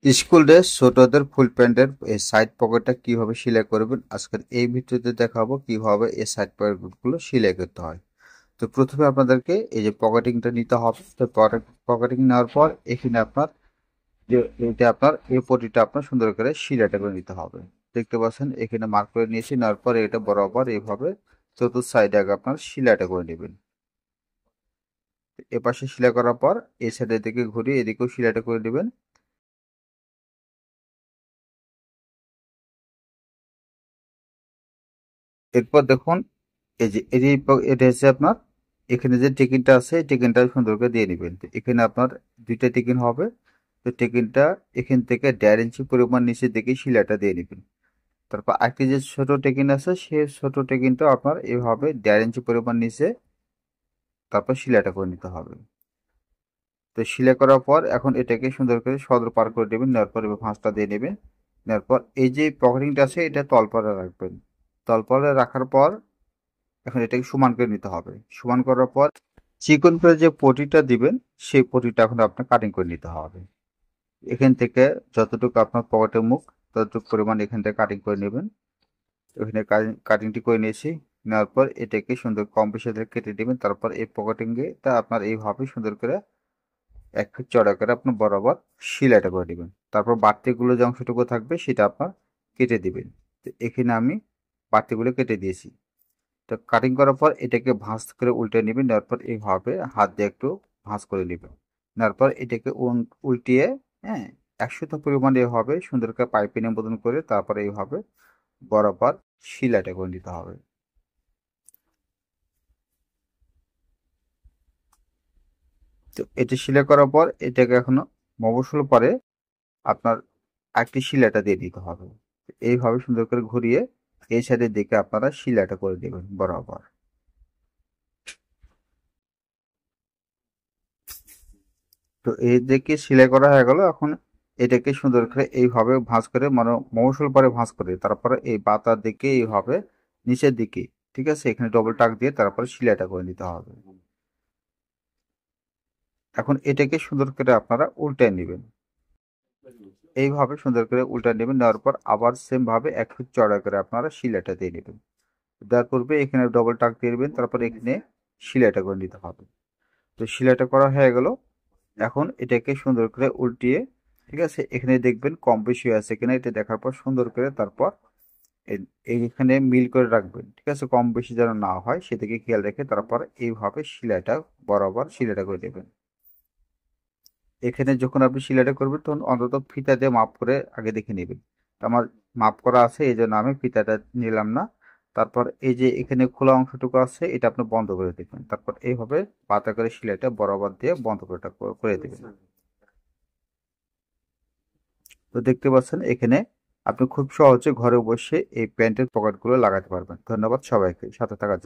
School dress ছোটদের ফুল প্যান্টের এই সাইড পকেটটা কিভাবে সেলাই করবেন আজকের এই ভিডিওতে দেখাবো কিভাবে এই সাইড পকেটগুলো সেলাই করতে হয়। তো প্রথমে আপনাদেরকে এই যে পকেটিংটা নিতে হবে। তো পকেটিং নেওয়ার পর এখানে আপনার যে এটা আপনার এই পটিটা আপনার সুন্দর করে সেলাইটা করে নিতে হবে। দেখতে পাচ্ছেন এখানে মার্ক করে নিয়েছি, নেওয়ার পর এটা বরাবর এইভাবে চতুর্থ সাইডে আগে আপনার সেলাইটা করে নেবেন। এপাশে সেলাই করার পর এই সাইডের দিকে ঘুরিয়ে এদিকেও সেলাইটা করে নেবেন। এরপর দেখুন এই যে এটা হচ্ছে আপনার এখানে যে টেকিনটা আছে এই টেকিনটা সুন্দর করে দিয়ে নেবেন। তো এখানে আপনার দুইটা টেকিন হবে। তো টেকিনটা এখান থেকে 1.5 ইঞ্চি পরিমাণ নিচে দিকে শিলাটা দিয়ে নেবেন। তারপর আরেকটি যে ছোট টেকিন আছে সেই ছোট টেকিনটা আপনার এইভাবে 1.5 ইঞ্চি পরিমাণ নিচে তারপর শিলাটা করে নিতে হবে। তো শিলা করার পর এখন এটাকে সুন্দর করে সদর পার করে দেবেন, নেওয়ার পর ভাঁজটা দিয়ে নেবেন। নেওয়ার পর এই যে পকেটিংটা আছে এটা তলপারে রাখবেন। তলপারে রাখার পর এখন এটাকে সমান করে নিতে হবে। সমান করার পর চিকন করে যে পটিটা দিবেন সেই পটিটা এখন আপনার কাটিং করে নিতে হবে। এখান থেকে যতটুকু আপনার পকেটের মুখ ততটুকু পরিমাণ এখান থেকে কাটিং করে নেবেন। এখানে কাটিংটি করে নিয়েছি। নেওয়ার পর এটাকে সুন্দর কম বেশি কেটে নেবেন। তারপর এই পকেটিংটা আপনার এইভাবে সুন্দর করে 1 ফিট চড়া করে আপনার বরাবর সেলাইটা করে নেবেন। তারপর বাড়তিগুলো যে অংশটুকু থাকবে সেটা আপনার কেটে দিবেন। তো এখানে আমি বাড়তিগুলো কেটে দিয়েছি। তো কাটিং করার পর এটাকে ভাঁজ করে উল্টে নেবেন। নেওয়ার পর এইভাবে হাত দিয়ে একটু ভাঁজ করে নেবেন। নেওয়ার পর এটাকে উল্টিয়ে, হ্যাঁ, 100 পরিমাণে এভাবে সুন্দর করে পাইপিং বোধন করে তারপরে এইভাবে বরাবর সেলাইটা করে নিতে হবে। তো এটা সেলাই করার পর এটাকে এখনো মফস্বল পরে আপনার একটি সেলাইটা দিয়ে দিতে হবে। এইভাবে সুন্দর করে ঘুরিয়ে এই সাইডের দিকে আপনারা সেলাইটা করে দেবেন বরাবর। তো এই দিকে সেলাই করা হয়ে গেল। এখন এটাকে সুন্দর করে এইভাবে ভাঁজ করে মানে মৌসুল পরে ভাঁজ করে তারপরে এই বাতার দিকে এইভাবে নিচের দিকে, ঠিক আছে, এখানে ডবল টাক দিয়ে তারপরে সেলাইটা করে নিতে হবে। এখন এটাকে সুন্দর করে আপনারা উল্টে নেবেন। এইভাবে সুন্দর করে উল্টে নেবেন। নেওয়ার পর আবার সেম ভাবে 1 ফিট চড়া করে আপনারা সেলাইটা দিয়ে নেবেন। দেওয়ার পূর্বে এখানে ডবল টাক দিয়ে নেবেন, তারপর এখানে সেলাইটা করে নিতে হবে। তো সেলাইটা করা হয়ে গেল। এখন এটাকে সুন্দর করে উল্টিয়ে, ঠিক আছে, এখানে দেখবেন কম বেশি আছে কিনা এটা দেখার পর সুন্দর করে তারপর এইখানে মিল করে রাখবেন, ঠিক আছে, কম বেশি যেন না হয় সেদিকে খেয়াল রেখে তারপর এইভাবে সেলাইটা বরাবর সেলাইটা করে দেবেন। এখানে যখন আপনি সেলাইটা করবেন তখন অন্তত ফিতা দিয়ে মাপ করে আগে দেখে নেবেন। তো আমার মাপ করা আছে এই জন্য আমি ফিতাটা নিলাম না। তারপর এই যে এখানে খোলা অংশটুকু আছে এটা আপনি বন্ধ করে দেবেন। তারপর এইভাবে পাতা করে সেলাইটা বরাবর দিয়ে বন্ধ করে দেবেন। তো দেখতে পাচ্ছেন এখানে আপনি খুব সহজে ঘরে বসে এই প্যান্টের পকেটগুলো লাগাতে পারবেন। ধন্যবাদ সবাইকে সাথে থাকার জন্য।